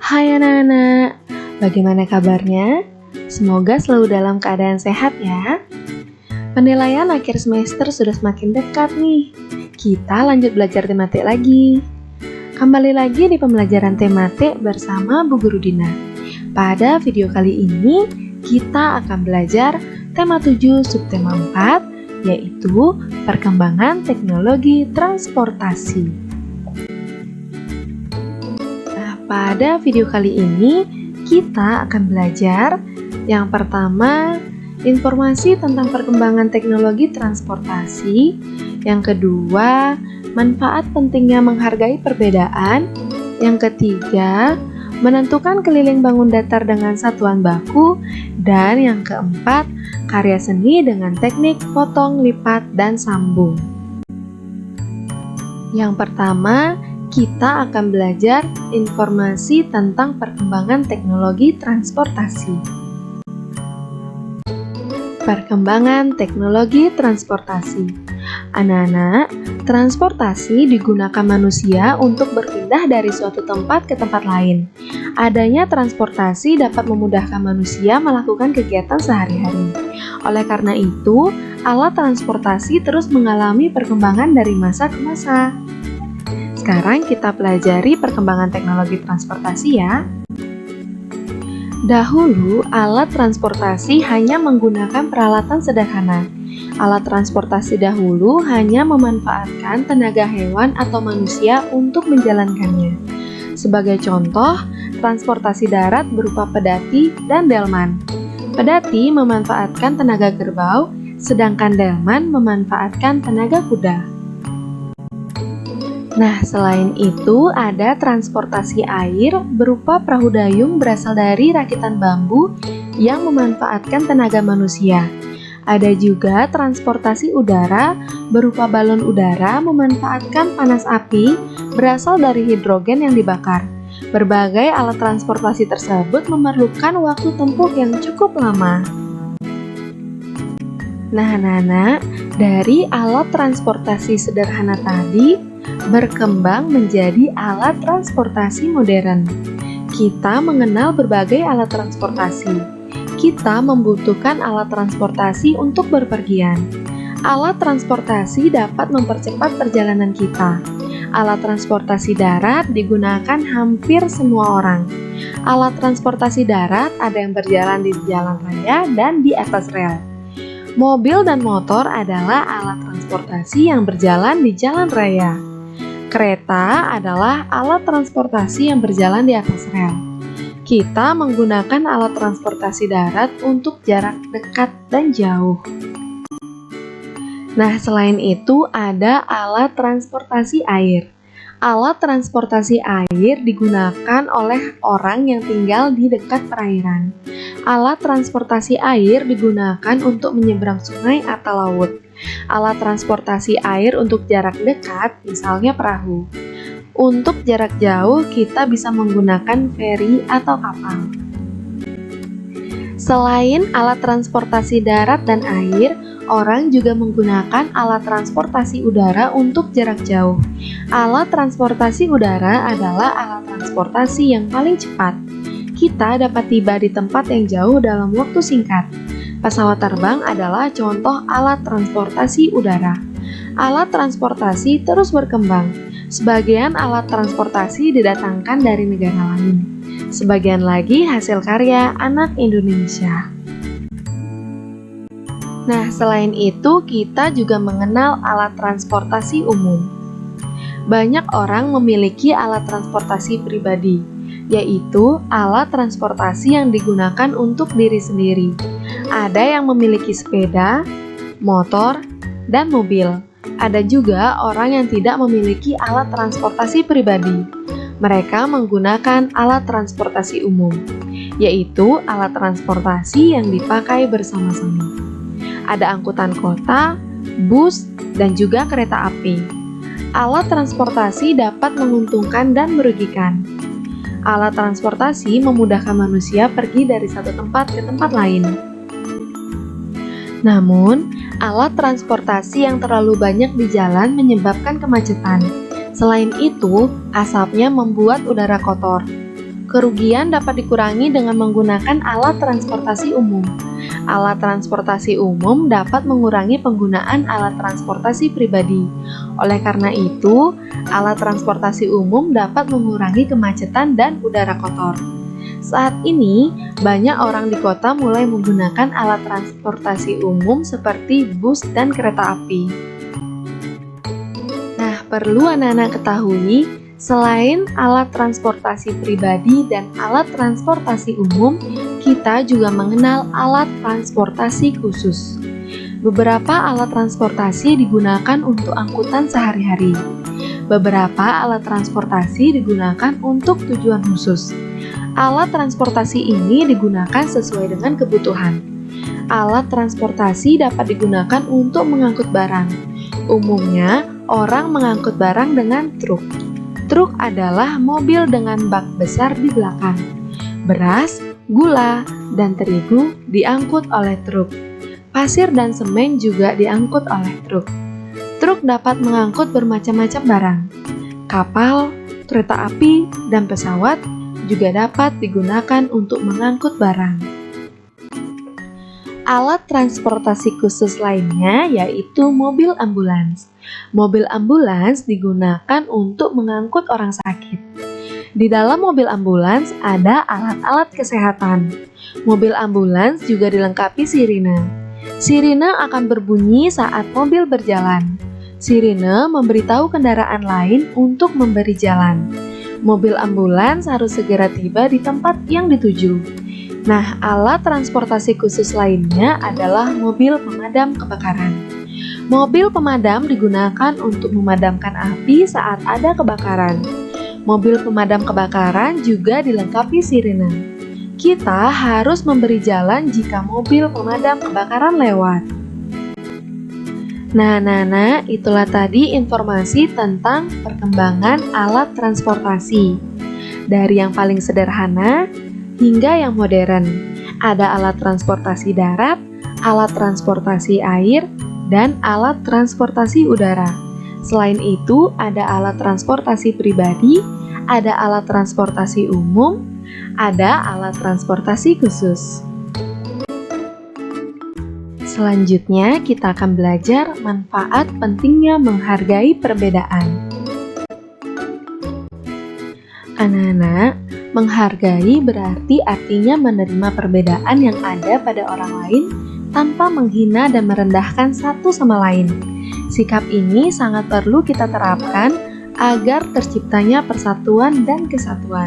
Hai anak-anak, bagaimana kabarnya? Semoga selalu dalam keadaan sehat ya. Penilaian akhir semester sudah semakin dekat nih. Kita lanjut belajar tematik lagi. Kembali lagi di pembelajaran tematik bersama Bu Guru Dina. Pada video kali ini, kita akan belajar tema 7 subtema 4, yaitu perkembangan teknologi transportasi. Pada video kali ini, kita akan belajar yang pertama, informasi tentang perkembangan teknologi transportasi. Yang kedua, manfaat pentingnya menghargai perbedaan. Yang ketiga, menentukan keliling bangun datar dengan satuan baku. Dan yang keempat, karya seni dengan teknik potong, lipat, dan sambung. Yang pertama, kita akan belajar informasi tentang perkembangan teknologi transportasi. Perkembangan teknologi transportasi. Anak-anak, transportasi digunakan manusia untuk berpindah dari suatu tempat ke tempat lain. Adanya transportasi dapat memudahkan manusia melakukan kegiatan sehari-hari. Oleh karena itu, alat transportasi terus mengalami perkembangan dari masa ke masa. Sekarang kita pelajari perkembangan teknologi transportasi ya. Dahulu, alat transportasi hanya menggunakan peralatan sederhana. Alat transportasi dahulu hanya memanfaatkan tenaga hewan atau manusia untuk menjalankannya. Sebagai contoh, transportasi darat berupa pedati dan delman. Pedati memanfaatkan tenaga kerbau, sedangkan delman memanfaatkan tenaga kuda. Nah, selain itu ada transportasi air berupa perahu dayung berasal dari rakitan bambu yang memanfaatkan tenaga manusia. Ada juga transportasi udara berupa balon udara memanfaatkan panas api berasal dari hidrogen yang dibakar. Berbagai alat transportasi tersebut memerlukan waktu tempuh yang cukup lama. Nah, anak-anak, dari alat transportasi sederhana tadi berkembang menjadi alat transportasi modern. Kita mengenal berbagai alat transportasi. Kita membutuhkan alat transportasi untuk berpergian. Alat transportasi dapat mempercepat perjalanan kita. Alat transportasi darat digunakan hampir semua orang. Alat transportasi darat ada yang berjalan di jalan raya dan di atas rel. Mobil dan motor adalah alat transportasi yang berjalan di jalan raya. Kereta adalah alat transportasi yang berjalan di atas rel. Kita menggunakan alat transportasi darat untuk jarak dekat dan jauh. Nah, selain itu ada alat transportasi air. Alat transportasi air digunakan oleh orang yang tinggal di dekat perairan. Alat transportasi air digunakan untuk menyeberang sungai atau laut. Alat transportasi air untuk jarak dekat, misalnya perahu. Untuk jarak jauh, kita bisa menggunakan feri atau kapal. Selain alat transportasi darat dan air, orang juga menggunakan alat transportasi udara untuk jarak jauh. Alat transportasi udara adalah alat transportasi yang paling cepat. Kita dapat tiba di tempat yang jauh dalam waktu singkat. Pesawat terbang adalah contoh alat transportasi udara. Alat transportasi terus berkembang. Sebagian alat transportasi didatangkan dari negara lain. Sebagian lagi hasil karya anak Indonesia. Nah, selain itu kita juga mengenal alat transportasi umum. Banyak orang memiliki alat transportasi pribadi, yaitu alat transportasi yang digunakan untuk diri sendiri. Ada yang memiliki sepeda, motor, dan mobil. Ada juga orang yang tidak memiliki alat transportasi pribadi. Mereka menggunakan alat transportasi umum, yaitu alat transportasi yang dipakai bersama-sama. Ada angkutan kota, bus, dan juga kereta api. Alat transportasi dapat menguntungkan dan merugikan. Alat transportasi memudahkan manusia pergi dari satu tempat ke tempat lain. Namun, alat transportasi yang terlalu banyak di jalan menyebabkan kemacetan. Selain itu, asapnya membuat udara kotor. Kerugian dapat dikurangi dengan menggunakan alat transportasi umum. Alat transportasi umum dapat mengurangi penggunaan alat transportasi pribadi. Oleh karena itu, alat transportasi umum dapat mengurangi kemacetan dan udara kotor. Saat ini, banyak orang di kota mulai menggunakan alat transportasi umum seperti bus dan kereta api. Nah, perlu anak-anak ketahui, selain alat transportasi pribadi dan alat transportasi umum, kita juga mengenal alat transportasi khusus. Beberapa alat transportasi digunakan untuk angkutan sehari-hari. Beberapa alat transportasi digunakan untuk tujuan khusus. Alat transportasi ini digunakan sesuai dengan kebutuhan. Alat transportasi dapat digunakan untuk mengangkut barang. Umumnya, orang mengangkut barang dengan truk. Truk adalah mobil dengan bak besar di belakang. Beras, gula, dan terigu diangkut oleh truk. Pasir dan semen juga diangkut oleh truk. Truk dapat mengangkut bermacam-macam barang. Kapal, kereta api, dan pesawat juga dapat digunakan untuk mengangkut barang. Alat transportasi khusus lainnya yaitu mobil ambulans. Mobil ambulans digunakan untuk mengangkut orang sakit. Di dalam mobil ambulans ada alat-alat kesehatan. Mobil ambulans juga dilengkapi sirine. Sirine akan berbunyi saat mobil berjalan. Sirine memberitahu kendaraan lain untuk memberi jalan. Mobil ambulans harus segera tiba di tempat yang dituju. Nah, alat transportasi khusus lainnya adalah mobil pemadam kebakaran. Mobil pemadam digunakan untuk memadamkan api saat ada kebakaran. Mobil pemadam kebakaran juga dilengkapi sirine. Kita harus memberi jalan jika mobil pemadam kebakaran lewat. Nah, itulah tadi informasi tentang perkembangan alat transportasi. Dari yang paling sederhana hingga yang modern. Ada alat transportasi darat, alat transportasi air, dan alat transportasi udara. Selain itu, ada alat transportasi pribadi, ada alat transportasi umum, ada alat transportasi khusus. Selanjutnya, kita akan belajar manfaat pentingnya menghargai perbedaan. Anak-anak, menghargai berarti artinya menerima perbedaan yang ada pada orang lain tanpa menghina dan merendahkan satu sama lain. Sikap ini sangat perlu kita terapkan agar terciptanya persatuan dan kesatuan.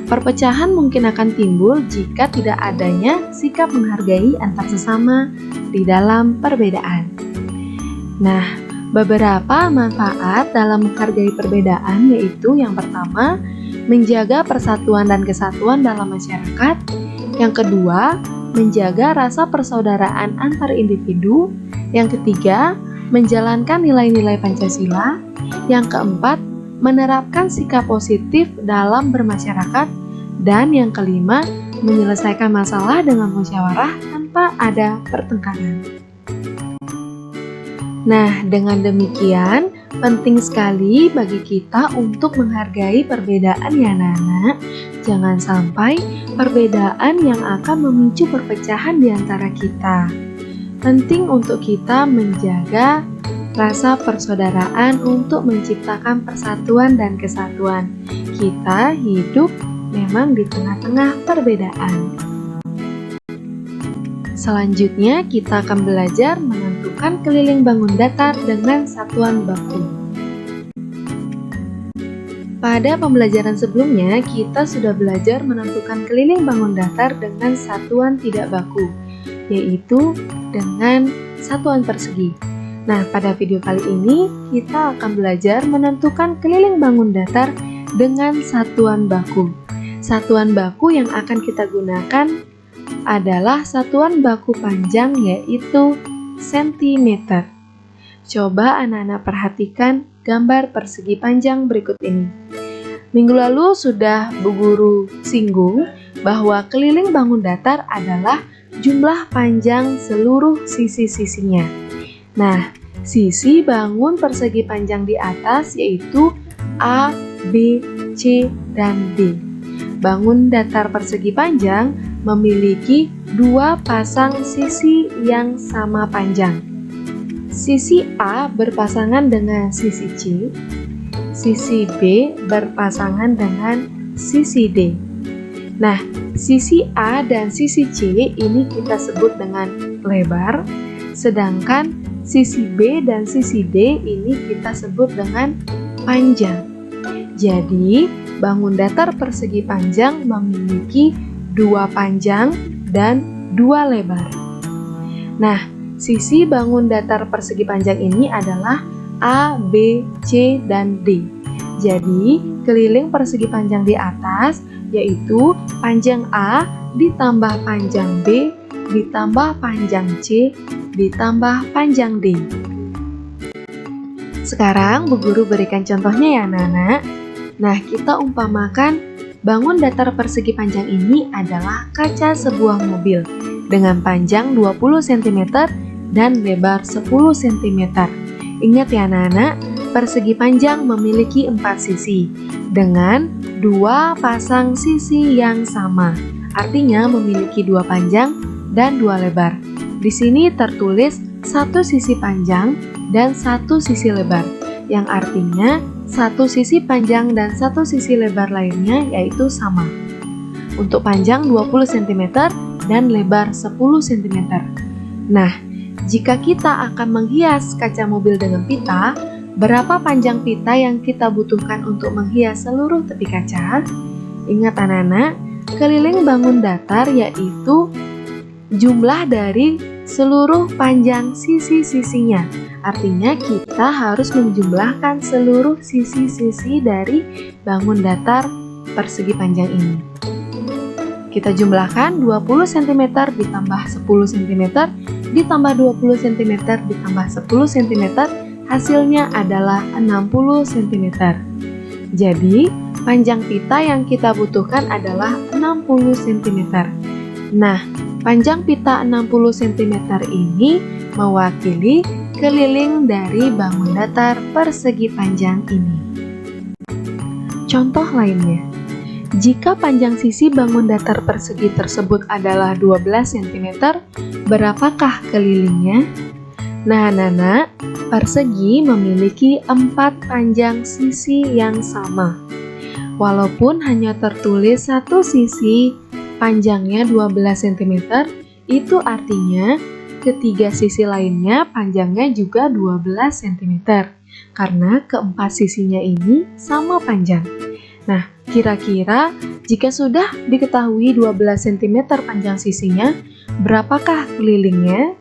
Perpecahan mungkin akan timbul jika tidak adanya sikap menghargai antar sesama di dalam perbedaan. Nah, beberapa manfaat dalam menghargai perbedaan yaitu yang pertama, menjaga persatuan dan kesatuan dalam masyarakat. Yang kedua, menjaga rasa persaudaraan antar individu. Yang ketiga, menjalankan nilai-nilai Pancasila. Yang keempat, menerapkan sikap positif dalam bermasyarakat. Dan yang kelima, menyelesaikan masalah dengan musyawarah tanpa ada pertengkaran. Nah, dengan demikian, penting sekali bagi kita untuk menghargai perbedaan ya anak-anak. Jangan sampai perbedaan yang akan memicu perpecahan di antara kita. Penting untuk kita menjaga rasa persaudaraan untuk menciptakan persatuan dan kesatuan. Kita hidup memang di tengah-tengah perbedaan. Selanjutnya kita akan belajar menentukan keliling bangun datar dengan satuan baku. Pada pembelajaran sebelumnya, kita sudah belajar menentukan keliling bangun datar dengan satuan tidak baku, yaitu dengan satuan persegi. Nah, pada video kali ini, kita akan belajar menentukan keliling bangun datar dengan satuan baku. Satuan baku yang akan kita gunakan adalah satuan baku panjang, yaitu sentimeter. Coba anak-anak perhatikan gambar persegi panjang berikut ini. Minggu lalu sudah Bu Guru singgung bahwa keliling bangun datar adalah jumlah panjang seluruh sisi-sisinya. Nah, sisi bangun persegi panjang di atas yaitu A, B, C, dan D. bangun datar persegi panjang memiliki dua pasang sisi yang sama panjang. Sisi A berpasangan dengan sisi C, sisi B berpasangan dengan sisi D. Nah, sisi A dan sisi C ini kita sebut dengan lebar, sedangkan sisi B dan sisi D ini kita sebut dengan panjang. Jadi, bangun datar persegi panjang memiliki dua panjang dan dua lebar. Nah, sisi bangun datar persegi panjang ini adalah A, B, C, dan D. Jadi, keliling persegi panjang di atas yaitu panjang A ditambah panjang B ditambah panjang C ditambah panjang D. Sekarang Bu Guru berikan contohnya ya anak-anak. Nah, kita umpamakan bangun datar persegi panjang ini adalah kaca sebuah mobil dengan panjang 20 cm dan lebar 10 cm. Ingat ya anak-anak, persegi panjang memiliki 4 sisi dengan dua pasang sisi yang sama. Artinya memiliki dua panjang dan dua lebar. Di sini tertulis satu sisi panjang dan satu sisi lebar, yang artinya satu sisi panjang dan satu sisi lebar lainnya yaitu sama. Untuk panjang 20 cm dan lebar 10 cm. Nah, jika kita akan menghias kaca mobil dengan pita, berapa panjang pita yang kita butuhkan untuk menghias seluruh tepi kaca? Ingat anak-anak, keliling bangun datar yaitu jumlah dari seluruh panjang sisi-sisinya. Artinya kita harus menjumlahkan seluruh sisi-sisi dari bangun datar persegi panjang ini. Kita jumlahkan 20 cm ditambah 10 cm ditambah 20 cm ditambah 10 cm, hasilnya adalah 60 cm. Jadi, panjang pita yang kita butuhkan adalah 60 cm. Nah, panjang pita 60 cm ini mewakili keliling dari bangun datar persegi panjang ini. Contoh lainnya, jika panjang sisi bangun datar persegi tersebut adalah 12 cm, berapakah kelilingnya? Nah, anak-anak, persegi memiliki 4 panjang sisi yang sama. Walaupun hanya tertulis satu sisi panjangnya 12 cm, itu artinya ketiga sisi lainnya panjangnya juga 12 cm, karena keempat sisinya ini sama panjang. Nah, kira-kira jika sudah diketahui 12 cm panjang sisinya, berapakah kelilingnya?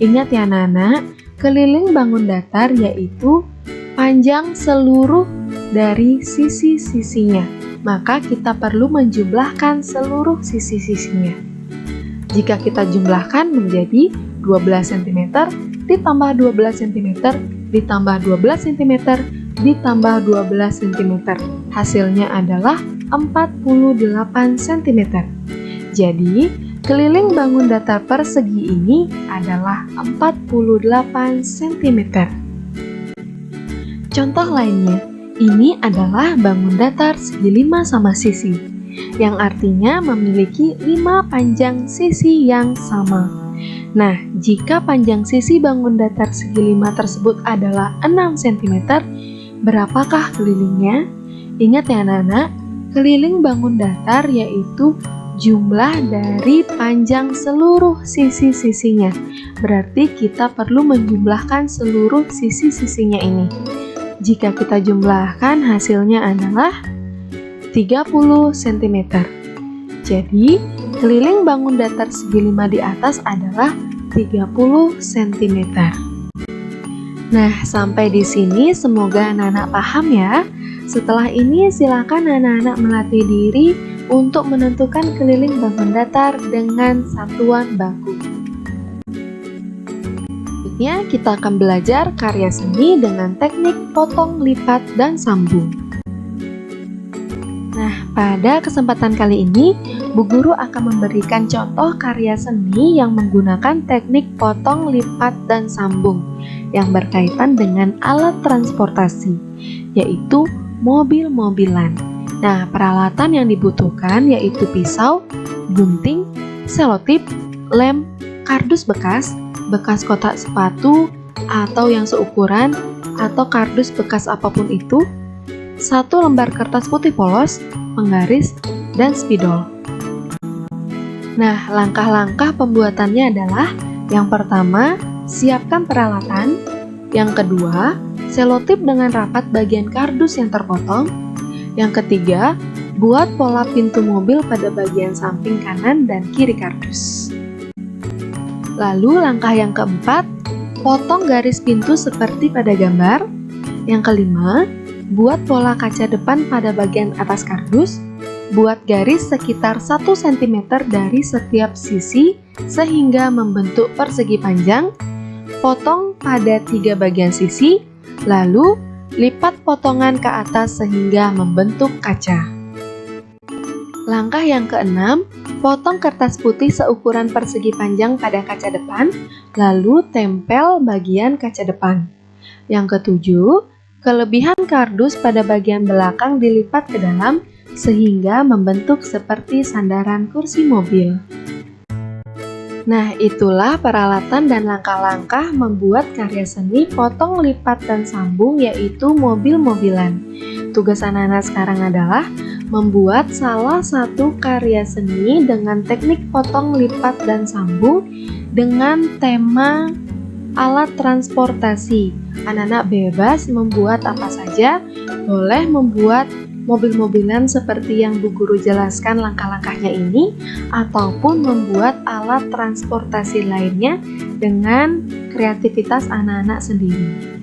Ingat ya anak-anak, keliling bangun datar yaitu panjang seluruh dari sisi-sisinya. Maka kita perlu menjumlahkan seluruh sisi-sisinya. Jika kita jumlahkan menjadi 12 cm ditambah 12 cm ditambah 12 cm ditambah 12 cm, hasilnya adalah 48 cm. Jadi, keliling bangun datar persegi ini adalah 48 cm. Contoh lainnya, ini adalah bangun datar segi 5 sama sisi, yang artinya memiliki 5 panjang sisi yang sama. Nah, jika panjang sisi bangun datar segi 5 tersebut adalah 6 cm, berapakah kelilingnya? Ingat ya anak-anak, keliling bangun datar yaitu jumlah dari panjang seluruh sisi-sisinya. Berarti kita perlu menjumlahkan seluruh sisi-sisinya ini. Jika kita jumlahkan, hasilnya adalah 30 cm. Jadi, keliling bangun datar segi 5 di atas adalah 30 cm. Nah, sampai di sini semoga anak-anak paham ya. Setelah ini silakan anak-anak melatih diri untuk menentukan keliling bangun datar dengan satuan baku. Selanjutnya kita akan belajar karya seni dengan teknik potong, lipat, dan sambung. Nah, pada kesempatan kali ini, Bu Guru akan memberikan contoh karya seni yang menggunakan teknik potong, lipat, dan sambung yang berkaitan dengan alat transportasi, yaitu mobil-mobilan. Nah, peralatan yang dibutuhkan yaitu pisau, gunting, selotip, lem, kardus bekas, bekas kotak sepatu atau yang seukuran, atau kardus bekas apapun itu, 1 lembar kertas putih polos, penggaris, dan spidol. Nah, langkah-langkah pembuatannya adalah: yang pertama, siapkan peralatan. Yang kedua, selotip dengan rapat bagian kardus yang terpotong. Yang ketiga, buat pola pintu mobil pada bagian samping kanan dan kiri kardus. Lalu langkah yang keempat, potong garis pintu seperti pada gambar. Yang kelima, buat pola kaca depan pada bagian atas kardus. Buat garis sekitar 1 cm dari setiap sisi sehingga membentuk persegi panjang. Potong pada 3 bagian sisi, lalu lipat potongan ke atas sehingga membentuk kaca. Langkah yang keenam, potong kertas putih seukuran persegi panjang pada kaca depan, lalu tempel bagian kaca depan. Yang ketujuh, kelebihan kardus pada bagian belakang dilipat ke dalam sehingga membentuk seperti sandaran kursi mobil. Nah, itulah peralatan dan langkah-langkah membuat karya seni potong, lipat, dan sambung, yaitu mobil-mobilan. Tugas anak-anak sekarang adalah membuat salah satu karya seni dengan teknik potong, lipat, dan sambung dengan tema alat transportasi. Anak-anak bebas membuat apa saja, boleh membuat mobil-mobilan seperti yang Bu Guru jelaskan langkah-langkahnya ini, ataupun membuat alat transportasi lainnya dengan kreativitas anak-anak sendiri.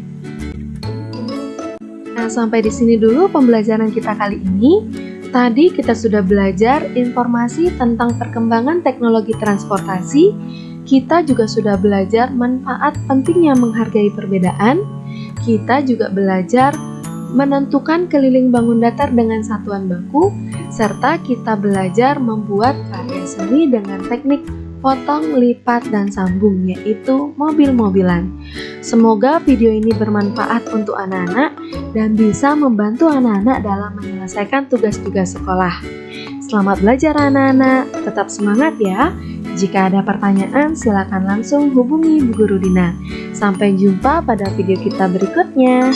Nah, sampai di sini dulu pembelajaran kita kali ini. Tadi kita sudah belajar informasi tentang perkembangan teknologi transportasi. Kita juga sudah belajar manfaat pentingnya menghargai perbedaan. Kita juga belajar menentukan keliling bangun datar dengan satuan baku, serta kita belajar membuat karya seni dengan teknik potong, lipat, dan sambung, yaitu mobil-mobilan. Semoga video ini bermanfaat untuk anak-anak dan bisa membantu anak-anak dalam menyelesaikan tugas-tugas sekolah. Selamat belajar anak-anak, tetap semangat ya. Jika ada pertanyaan, silakan langsung hubungi Bu Guru Dina. Sampai jumpa pada video kita berikutnya.